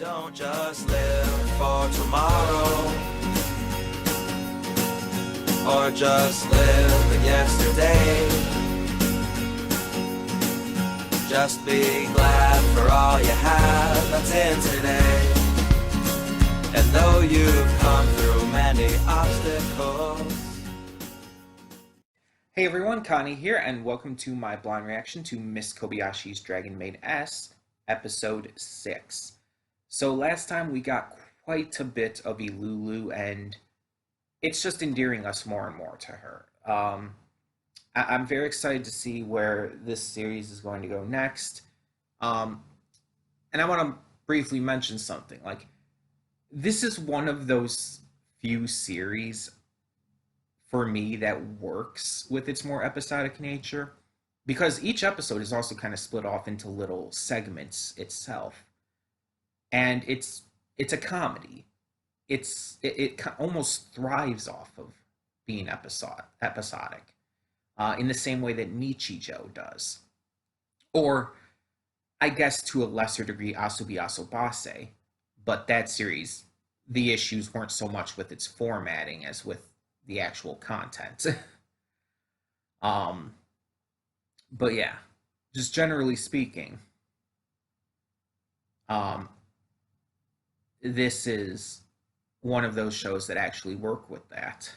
Don't just live for tomorrow, or just live in yesterday. Just be glad for all you have that's in today. And though you've come through many obstacles. Hey everyone, Connie here, and welcome to my blind reaction to Miss Kobayashi's Dragon Maid S, Episode 6. So last time we got quite a bit of Ilulu, and it's just endearing us more and more to her. I'm very excited to see where this series is going to go next. And I want to briefly mention something. Like, this is one of those few series for me that works with its more episodic nature, because each episode is also kind of split off into little segments itself, and it's a comedy. It almost thrives off of being episodic, in the same way that Nichijou does, or I guess to a lesser degree Asubi Asobase, but that series, the issues weren't so much with its formatting as with the actual content. um, but yeah, just generally speaking, um, this is one of those shows that actually work with that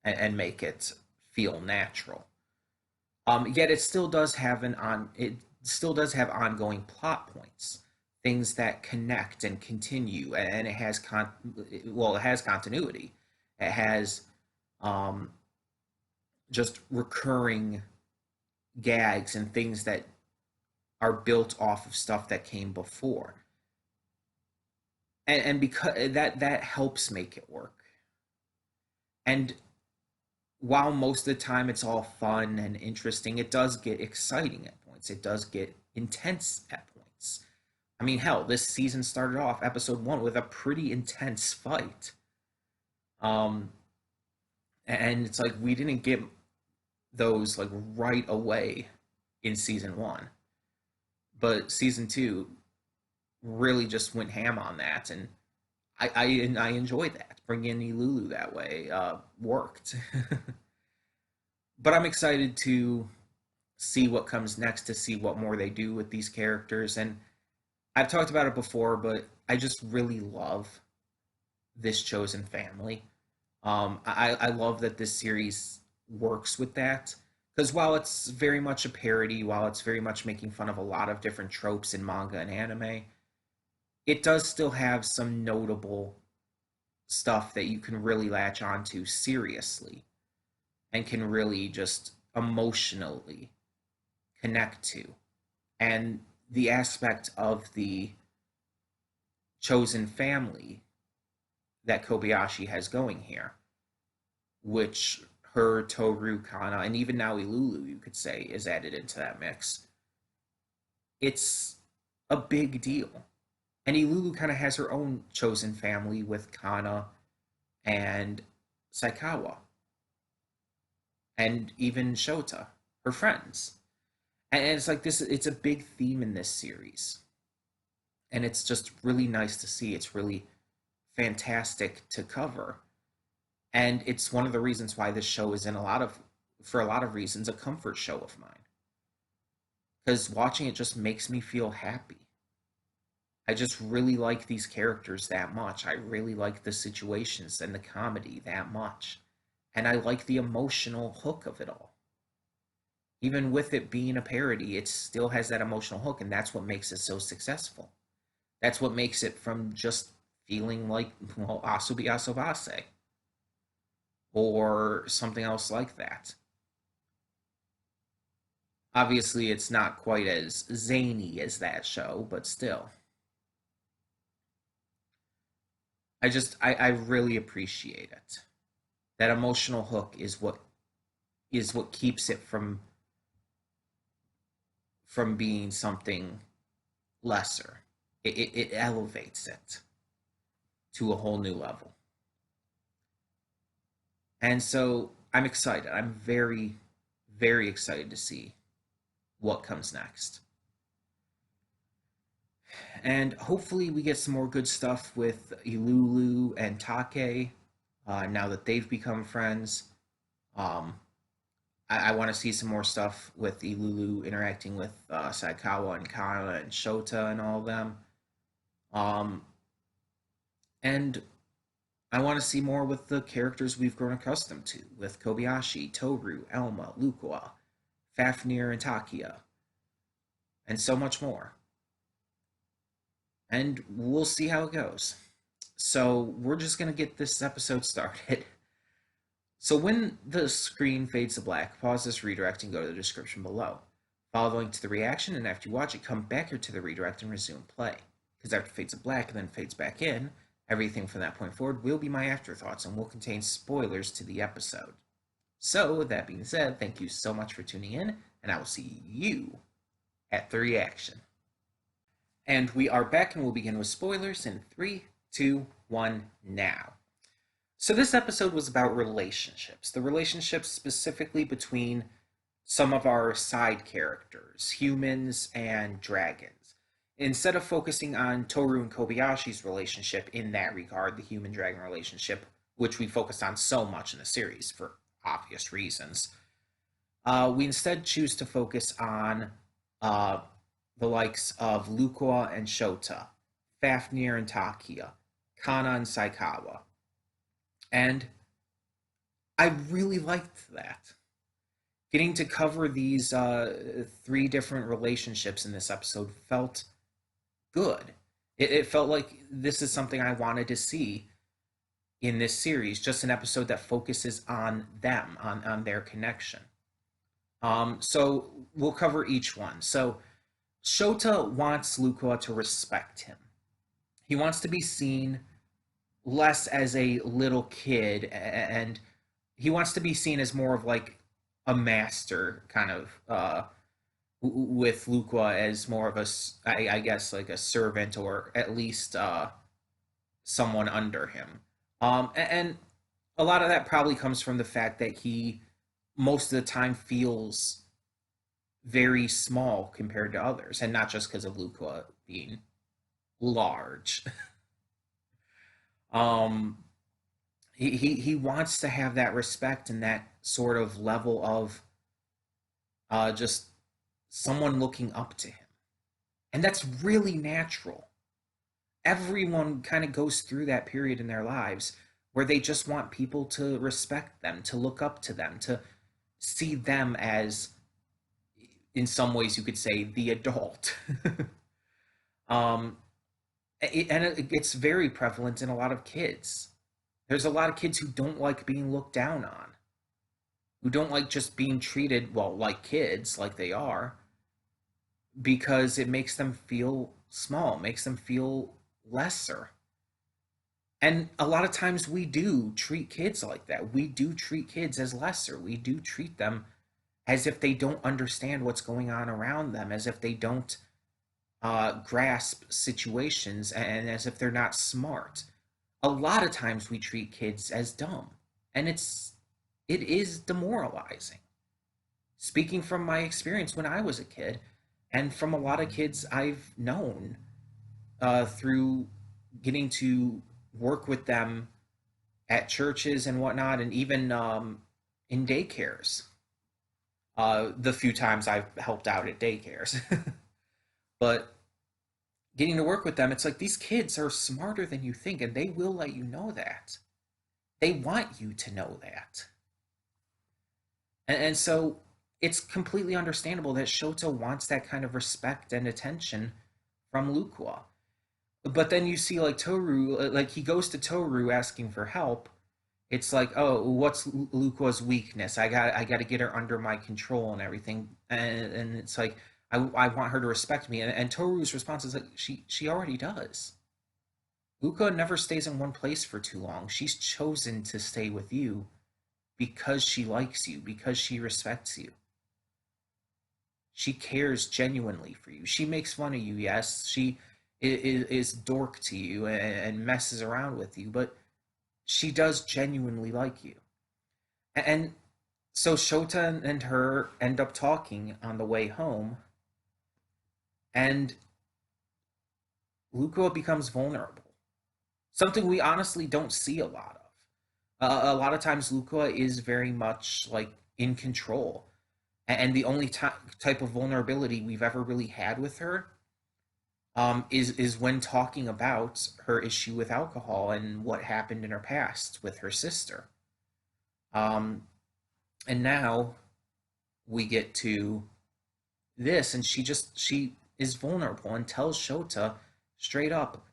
and make it feel natural. Yet it still does have ongoing plot points, things that connect and continue, and it has it has continuity. It has um, just recurring gags and things that are built off of stuff that came before, and because that helps make it work. And while most of the time it's all fun and interesting, it does get exciting at points. It does get intense at points. I mean, hell, this season started off episode 1 with a pretty intense fight. Um, and it's like we didn't get those like right away in season 1, but season 2 really just went ham on that, and I enjoy that. Bringing in Ilulu that way worked. But I'm excited to see what comes next, to see what more they do with these characters. And I've talked about it before, but I just really love this chosen family. I love that this series works with that, because while it's very much a parody, while it's very much making fun of a lot of different tropes in manga and anime, it does still have some notable stuff that you can really latch onto seriously and can really just emotionally connect to. And the aspect of the chosen family that Kobayashi has going here, which her, Toru, Kana, and even now Ilulu, you could say, is added into that mix. It's a big deal. And Ilulu kind of has her own chosen family with Kana and Saikawa, and even Shota, her friends. And it's like this, it's a big theme in this series. And it's just really nice to see. It's really fantastic to cover. And it's one of the reasons why this show is for a lot of reasons, a comfort show of mine. Because watching it just makes me feel happy. I just really like these characters that much. I really like the situations and the comedy that much. And I like the emotional hook of it all. Even with it being a parody, it still has that emotional hook, and that's what makes it so successful. That's what makes it from just feeling like, well, Asubi Asobase or something else like that. Obviously, it's not quite as zany as that show, but still. I really appreciate it. That emotional hook is what keeps it from being something lesser. It elevates it to a whole new level. And so I'm excited. I'm very, very excited to see what comes next. And hopefully we get some more good stuff with Ilulu and Take now that they've become friends. Um, I want to see some more stuff with Ilulu interacting with Saikawa and Kana and Shota and all of them. Um, and I want to see more with the characters we've grown accustomed to, with Kobayashi, Toru, Elma, Lukua, Fafnir, and Takia, and so much more. And we'll see how it goes. So we're just going to get this episode started. So when the screen fades to black, pause this redirect and go to the description below. Follow the link to the reaction, and after you watch it, come back here to the redirect and resume play. Because after it fades to black and then fades back in, everything from that point forward will be my afterthoughts and will contain spoilers to the episode. So, with that being said, thank you so much for tuning in, and I will see you at the reaction. And we are back, and we'll begin with spoilers in 3, 2, 1, now. So this episode was about relationships. The relationships specifically between some of our side characters, humans and dragons. Instead of focusing on Toru and Kobayashi's relationship in that regard, the human-dragon relationship, which we focused on so much in the series for obvious reasons, we instead choose to focus on the likes of Lukua and Shota, Fafnir and Takia, Kana and Saikawa. And I really liked that. Getting to cover these 3 different relationships in this episode felt good. It felt like this is something I wanted to see in this series, just an episode that focuses on them, on their connection. So we'll cover each one. So Shota wants Lukua to respect him. He wants to be seen less as a little kid, and he wants to be seen as more of like a master kind of, with Lukua as more of a, I guess, like a servant, or at least someone under him. And a lot of that probably comes from the fact that he most of the time feels very small compared to others, and not just because of Lukua being large. um he wants to have that respect and that sort of level of just someone looking up to him, and that's really natural. Everyone kind of goes through that period in their lives where they just want people to respect them, to look up to them, to see them as, in some ways you could say, the adult. um and it gets very prevalent in a lot of kids. There's a lot of kids who don't like being looked down on, who don't like just being treated, well, like kids, like they are, because it makes them feel small, makes them feel lesser. And a lot of times we do treat kids like that. We do treat kids as lesser. We do treat them as if they don't understand what's going on around them, as if they don't grasp situations, and as if they're not smart. A lot of times we treat kids as dumb, and it is demoralizing. Speaking from my experience when I was a kid, and from a lot of kids I've known through getting to work with them at churches and whatnot, and even in daycares. The few times I've helped out at daycares. But getting to work with them, it's like these kids are smarter than you think, and they will let you know that. They want you to know that. And so it's completely understandable that Shota wants that kind of respect and attention from Lukua. But then you see, like, Toru, like, he goes to Toru asking for help. It's like, oh, what's Lukua's weakness? I got to get her under my control and everything. And it's like, I want her to respect me. And Toru's response is like, she already does. Lukua never stays in one place for too long. She's chosen to stay with you because she likes you, because she respects you. She cares genuinely for you. She makes fun of you, yes. She is dork to you and messes around with you, but she does genuinely like you. And so Shota and her end up talking on the way home, and Luca becomes vulnerable. Something we honestly don't see a lot of. A lot of times, Luca is very much like in control, and the only type of vulnerability we've ever really had with her is when talking about her issue with alcohol and what happened in her past with her sister. Um, and now we get to this, and she is vulnerable and tells Shota straight up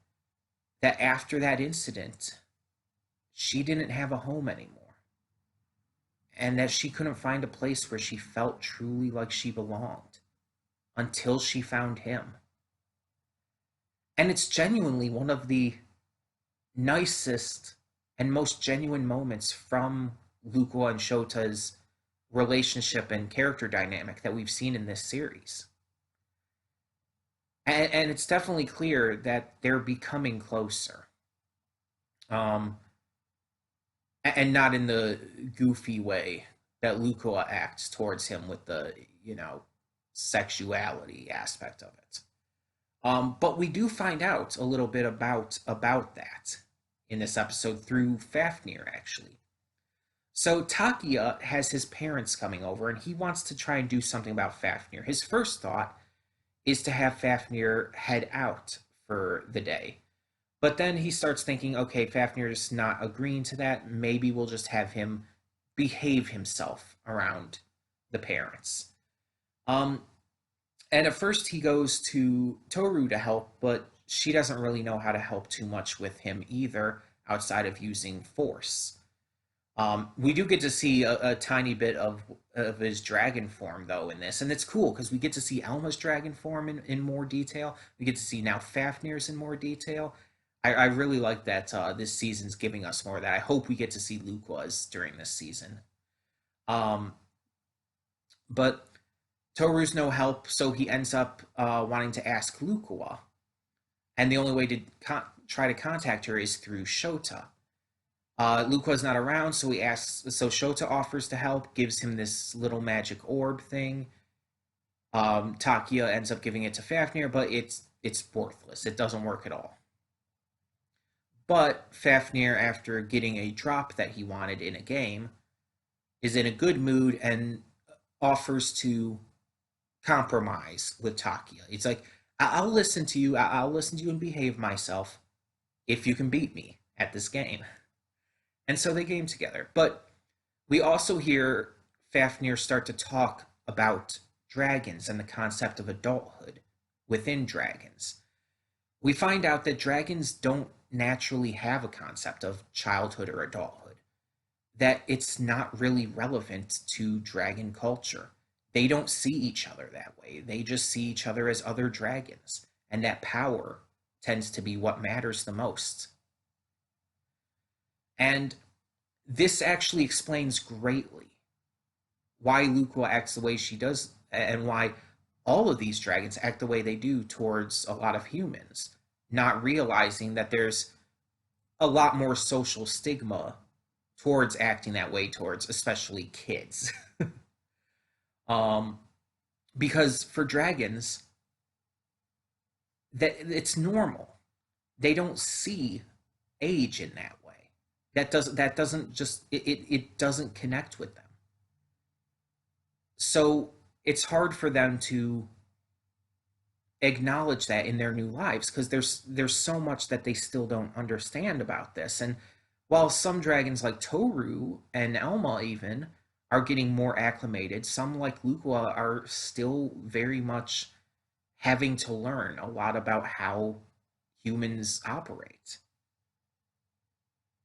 that after that incident, she didn't have a home anymore, and that she couldn't find a place where she felt truly like she belonged until she found him. And it's genuinely one of the nicest and most genuine moments from Luca and Shota's relationship and character dynamic that we've seen in this series. And it's definitely clear that they're becoming closer. Um, and not in the goofy way that Luca acts towards him with the, sexuality aspect of it. But we do find out a little bit about that in this episode through Fafnir, actually. So Takia has his parents coming over, and he wants to try and do something about Fafnir. His first thought is to have Fafnir head out for the day. But then he starts thinking, okay, Fafnir's not agreeing to that. Maybe we'll just have him behave himself around the parents. Um, and at first he goes to Toru to help, but she doesn't really know how to help too much with him either, outside of using force. We do get to see a tiny bit of his dragon form though in this, and it's cool because we get to see Elma's dragon form in more detail. We get to see now Fafnir's in more detail. I really like that this season's giving us more of that. I hope we get to see Luqua's during this season. Um, but Toru's no help, so he ends up wanting to ask Luqua, and the only way to try to contact her is through Shota. Luqua's not around, so he asks. So Shota offers to help, gives him this little magic orb thing. Takia ends up giving it to Fafnir, but it's worthless. It doesn't work at all. But Fafnir, after getting a drop that he wanted in a game, is in a good mood and offers to compromise with Takia. It's like, I'll listen to you. I'll listen to you and behave myself if you can beat me at this game. And so they game together. But we also hear Fafnir start to talk about dragons and the concept of adulthood within dragons. We find out that dragons don't naturally have a concept of childhood or adulthood, that it's not really relevant to dragon culture. They don't see each other that way. They just see each other as other dragons, and that power tends to be what matters the most. And this actually explains greatly why Luqua acts the way she does, and why all of these dragons act the way they do towards a lot of humans, not realizing that there's a lot more social stigma towards acting that way towards especially kids. um, because for dragons, that it's normal. They don't see age in that way. That doesn't just it doesn't connect with them. So it's hard for them to acknowledge that in their new lives because there's so much that they still don't understand about this. And while some dragons like Toru and Elma even are getting more acclimated, some like Luqua are still very much having to learn a lot about how humans operate.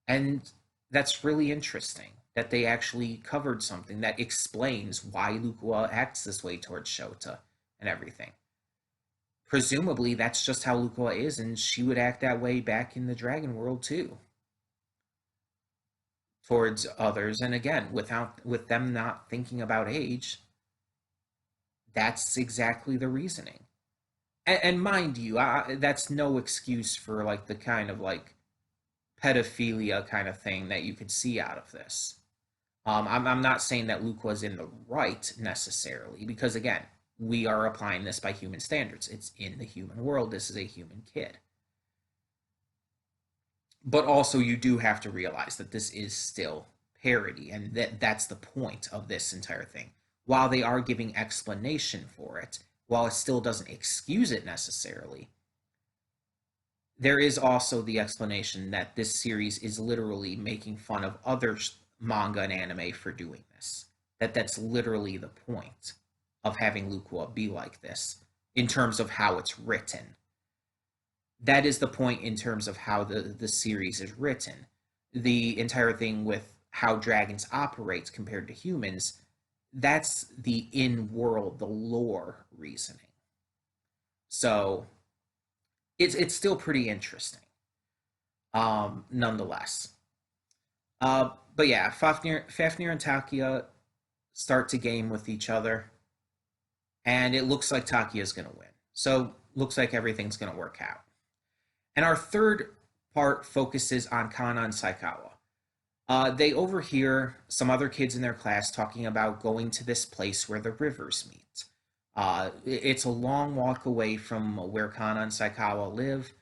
And that's really interesting that they actually covered something that explains why Luqua acts this way towards Shota and everything. Presumably, that's just how Luqua is, and she would act that way back in the dragon world too, towards others. And again, with them not thinking about age, that's exactly the reasoning. And mind you, that's no excuse for like the kind of like pedophilia kind of thing that you could see out of this. I'm not saying that Luke was in the right necessarily, because again, we are applying this by human standards. It's in the human world. This is a human kid. but also you do have to realize that this is still parody, and that's the point of this entire thing. While they are giving explanation for it, while it still doesn't excuse it necessarily, there is also the explanation that this series is literally making fun of other manga and anime for doing this. That's literally the point of having Lukua be like this in terms of how it's written. That is the point in terms of how the series is written. The entire thing with how dragons operate compared to humans, that's the in-world, the lore reasoning. So it's still pretty interesting, nonetheless. But yeah, Fafnir and Takia start to game with each other, and it looks like Takia's going to win. So looks like everything's going to work out. And our third part focuses on Kana and Saikawa. They overhear some other kids in their class talking about going to this place where the rivers meet. It's a long walk away from where Kana and Saikawa live,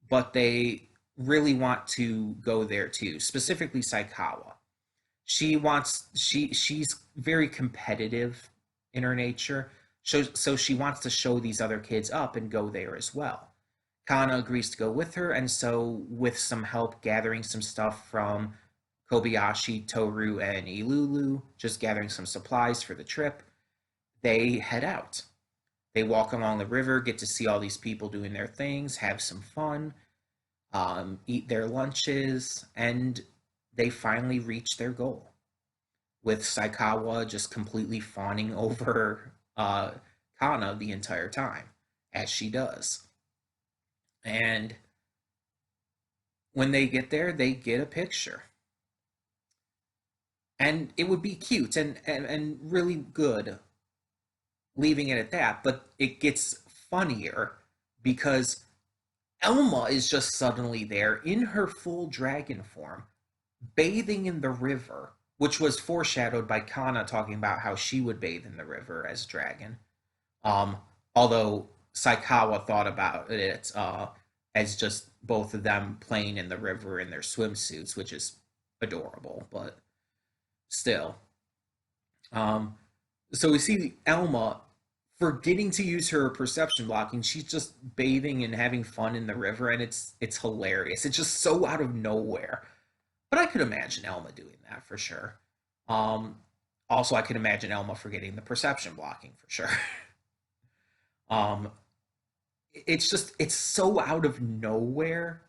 but they really want to go there too, specifically Saikawa. She's very competitive in her nature, so she wants to show these other kids up and go there as well. Kana agrees to go with her, and so with some help gathering some stuff from Kobayashi, Toru, and Ilulu, just gathering some supplies for the trip, they head out. They walk along the river, get to see all these people doing their things, have some fun, eat their lunches, and they finally reach their goal. With Saikawa just completely fawning over Kana the entire time, as she does. And when they get there, they get a picture. And it would be cute and really good leaving it at that, but it gets funnier because Elma is just suddenly there in her full dragon form, bathing in the river, which was foreshadowed by Kana talking about how she would bathe in the river as dragon. Um, Although Saikawa thought about it as just both of them playing in the river in their swimsuits, which is adorable, but still. Um, so we see Elma forgetting to use her perception blocking. She's just bathing and having fun in the river, and it's hilarious. It's just so out of nowhere. But I could imagine Elma doing that for sure. Um, Also, I could imagine Elma forgetting the perception blocking for sure. um, it's so out of nowhere,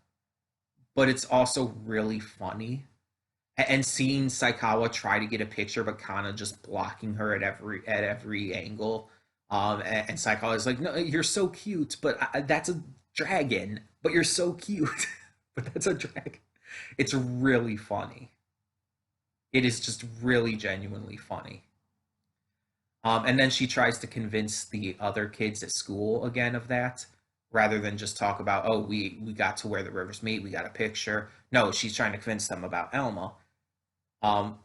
but it's also really funny. And seeing Saikawa try to get a picture, but Kana just blocking her at every angle. And Saikawa is like, "No, you're so cute, but that's a dragon. But you're so cute, but that's a dragon." It's really funny. It is just really genuinely funny. And then she tries to convince the other kids at school again of that, rather than just talk about, oh, we got to where the rivers meet, we got a picture. No, she's trying to convince them about Elma. Um,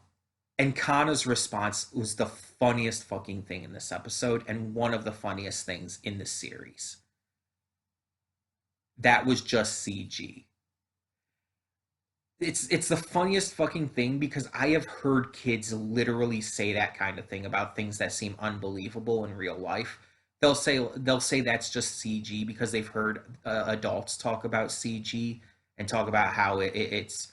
and Kana's response was the funniest fucking thing in this episode, and one of the funniest things in the series. That was just CG. It's the funniest fucking thing because I have heard kids literally say that kind of thing about things that seem unbelievable in real life. They'll say that's just CG because they've heard adults talk about CG and talk about how it's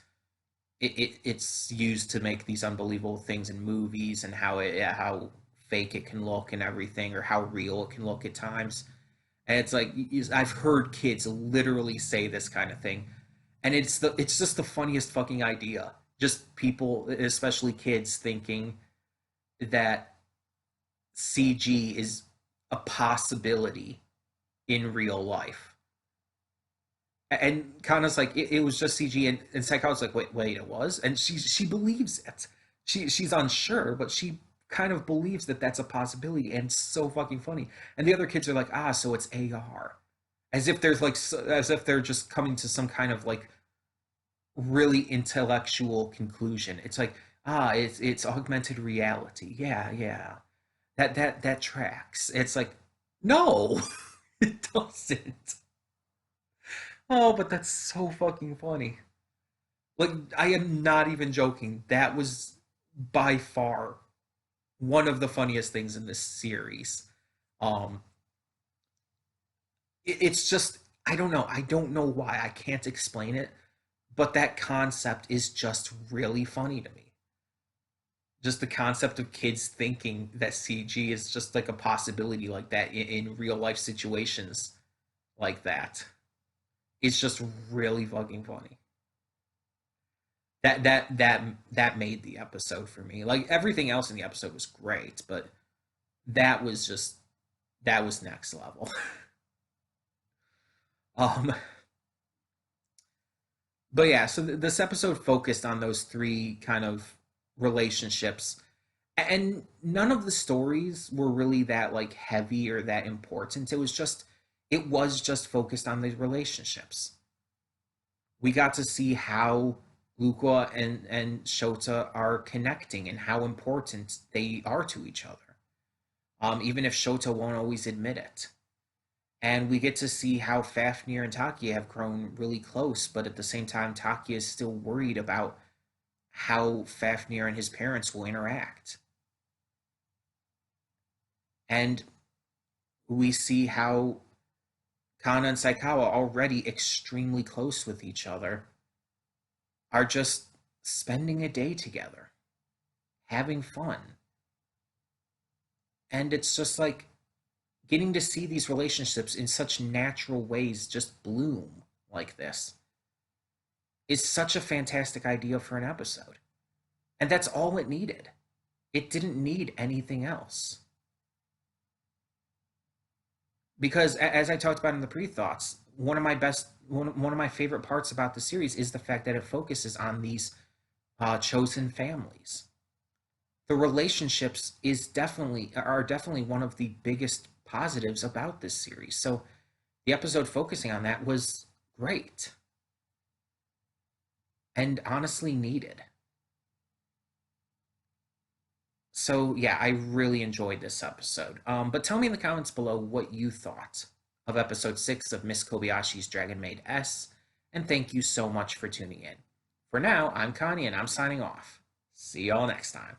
used to make these unbelievable things in movies, and how fake it can look and everything, or how real it can look at times. And it's like I've heard kids literally say this kind of thing, and it's just the funniest fucking idea. Just people, especially kids, thinking that CG is a possibility in real life. And Kana's like, it was just CG, and Saikawa's like, wait, it was, and she believes it. She's unsure, but she kind of believes that that's a possibility, and it's so fucking funny. And the other kids are like, so it's AR, as if they're just coming to some kind of like really intellectual conclusion. It's like, it's augmented reality. Yeah, that tracks. It's like, no, it doesn't. Oh, but that's so fucking funny. Like, I am not even joking. That was by far one of the funniest things in this series. Um, it's just, I don't know. I don't know why. I can't explain it, but that concept is just really funny to me. Just the concept of kids thinking that CG is just like a possibility like that in real life situations like that. It's just really fucking funny. That made the episode for me. Like everything else in the episode was great, but that was just that was next level. um but yeah, so this episode focused on those three kind of relationships, and none of the stories were really that like heavy or that important. It was just focused on the relationships. We got to see how Luca and Shota are connecting and how important they are to each other, even if Shota won't always admit it. And we get to see how Fafnir and Takia have grown really close, but at the same time, Takia is still worried about how Fafnir and his parents will interact. And we see how Kana and Saikawa, already extremely close with each other, are just spending a day together, having fun. And it's just like getting to see these relationships in such natural ways just bloom like this is such a fantastic idea for an episode. And that's all it needed. It didn't need anything else. Because as I talked about in the pre-thoughts, one of my favorite parts about the series is the fact that it focuses on these chosen families. The relationships are definitely one of the biggest positives about this series. So the episode focusing on that was great and honestly needed. So yeah, I really enjoyed this episode. But tell me in the comments below what you thought of episode 6 of Miss Kobayashi's Dragon Maid S, and thank you so much for tuning in. For now, I'm Connie and I'm signing off. See y'all next time.